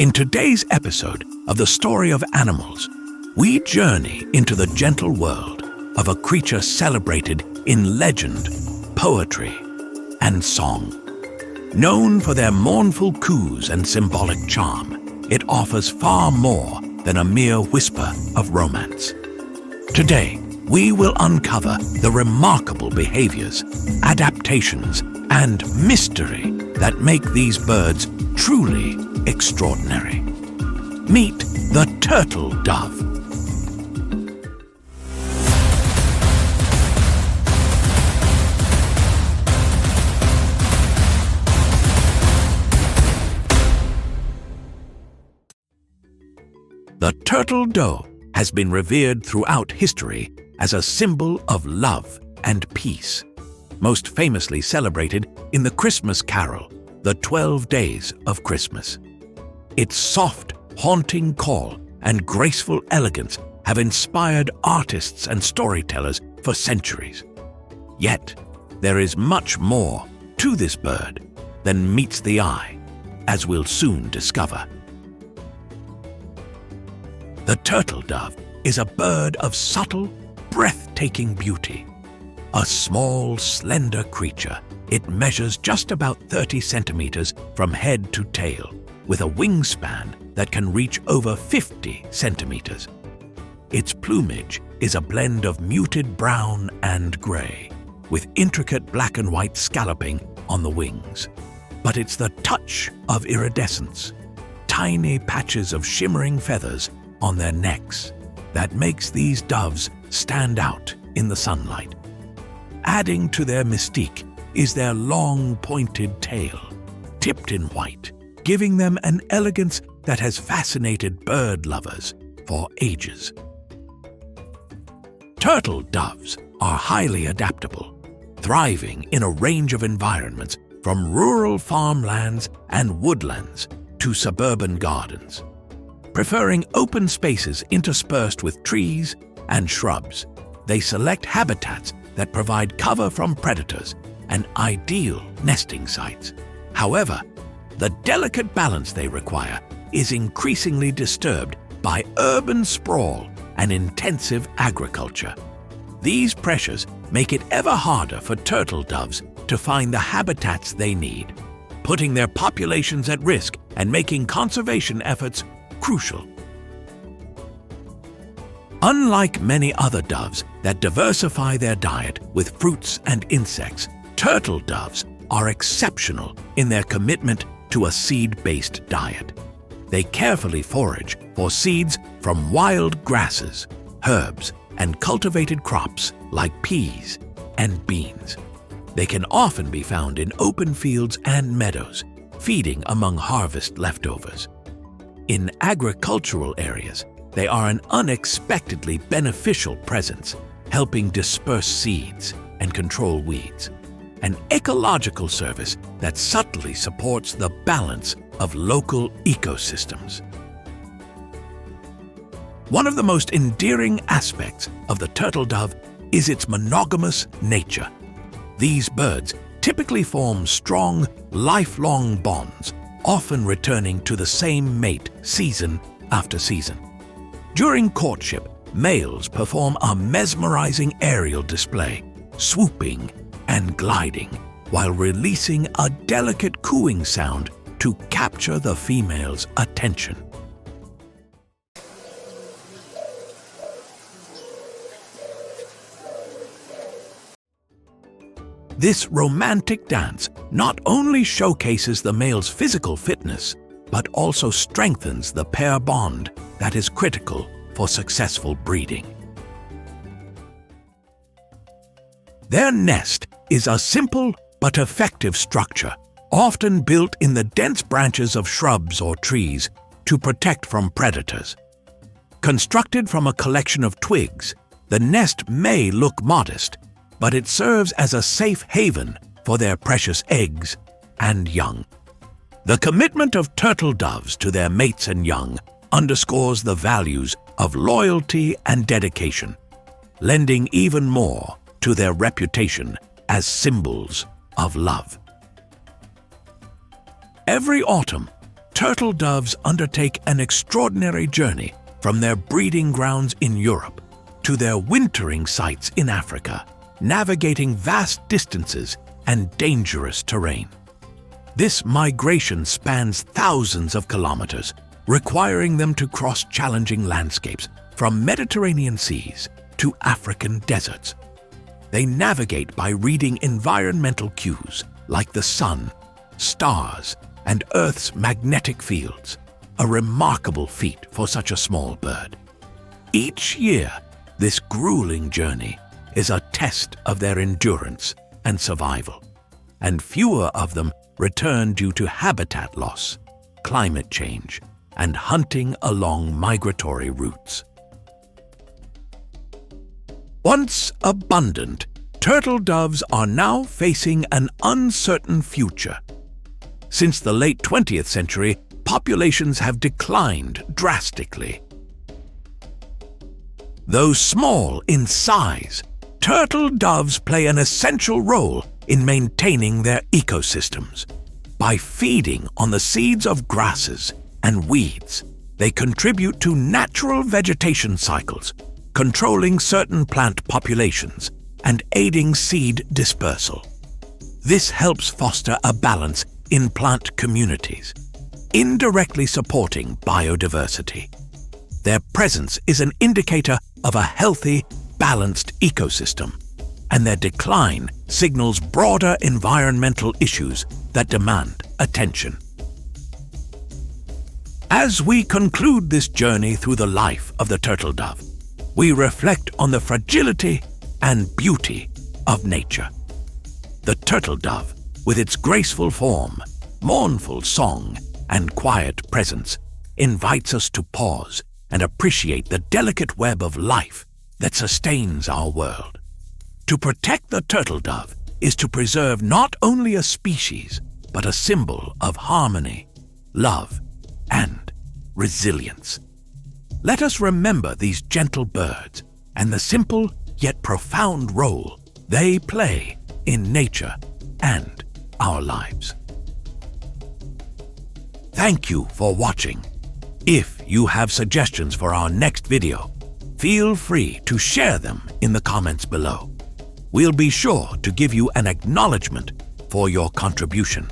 In today's episode of The Story of Animals, we journey into the gentle world of a creature celebrated in legend, poetry, and song. Known for their mournful coos and symbolic charm, it offers far more than a mere whisper of romance. Today, we will uncover the remarkable behaviors, adaptations, and mystery that make these birds truly extraordinary. Meet the turtle dove. The turtle dove has been revered throughout history as a symbol of love and peace, most famously celebrated in the Christmas carol, The 12 Days of Christmas. Its soft, haunting call and graceful elegance have inspired artists and storytellers for centuries. Yet, there is much more to this bird than meets the eye, as we'll soon discover. The turtle dove is a bird of subtle, breathtaking beauty. A small, slender creature, it measures just about 30 centimeters from head to tail, with a wingspan that can reach over 50 centimeters. Its plumage is a blend of muted brown and gray, with intricate black and white scalloping on the wings. But it's the touch of iridescence, tiny patches of shimmering feathers on their necks, that makes these doves stand out in the sunlight. Adding to their mystique is their long pointed tail, tipped in white, giving them an elegance that has fascinated bird lovers for ages. Turtle doves are highly adaptable, thriving in a range of environments from rural farmlands and woodlands to suburban gardens. Preferring open spaces interspersed with trees and shrubs, they select habitats that provide cover from predators and ideal nesting sites. However, the delicate balance they require is increasingly disturbed by urban sprawl and intensive agriculture. These pressures make it ever harder for turtle doves to find the habitats they need, putting their populations at risk and making conservation efforts crucial. Unlike many other doves that diversify their diet with fruits and insects, turtle doves are exceptional in their commitment to a seed-based diet. They carefully forage for seeds from wild grasses, herbs, and cultivated crops like peas and beans. They can often be found in open fields and meadows, feeding among harvest leftovers. In agricultural areas, they are an unexpectedly beneficial presence, helping disperse seeds and control weeds. An ecological service that subtly supports the balance of local ecosystems. One of the most endearing aspects of the turtle dove is its monogamous nature. These birds typically form strong, lifelong bonds, often returning to the same mate season after season. During courtship, males perform a mesmerizing aerial display, swooping and gliding, while releasing a delicate cooing sound to capture the female's attention. This romantic dance not only showcases the male's physical fitness, but also strengthens the pair bond that is critical for successful breeding. Their nest is a simple but effective structure, often built in the dense branches of shrubs or trees to protect from predators. Constructed from a collection of twigs, the nest may look modest, but it serves as a safe haven for their precious eggs and young. The commitment of turtle doves to their mates and young underscores the values of loyalty and dedication, lending even more to their reputation as symbols of love. Every autumn, turtle doves undertake an extraordinary journey from their breeding grounds in Europe to their wintering sites in Africa, navigating vast distances and dangerous terrain. This migration spans thousands of kilometers, requiring them to cross challenging landscapes from Mediterranean seas to African deserts. They navigate by reading environmental cues like the sun, stars, and Earth's magnetic fields, a remarkable feat for such a small bird. Each year, this grueling journey is a test of their endurance and survival, and fewer of them return due to habitat loss, climate change, and hunting along migratory routes. Once abundant, turtle doves are now facing an uncertain future. Since the late 20th century, populations have declined drastically. Though small in size, turtle doves play an essential role in maintaining their ecosystems. By feeding on the seeds of grasses and weeds, they contribute to natural vegetation cycles, controlling certain plant populations and aiding seed dispersal. This helps foster a balance in plant communities, indirectly supporting biodiversity. Their presence is an indicator of a healthy, balanced ecosystem, and their decline signals broader environmental issues that demand attention. As we conclude this journey through the life of the turtle dove, we reflect on the fragility and beauty of nature. The turtle dove, with its graceful form, mournful song, and quiet presence, invites us to pause and appreciate the delicate web of life that sustains our world. To protect the turtle dove is to preserve not only a species, but a symbol of harmony, love, and resilience. Let us remember these gentle birds and the simple yet profound role they play in nature and our lives. Thank you for watching. If you have suggestions for our next video, feel free to share them in the comments below. We'll be sure to give you an acknowledgement for your contribution.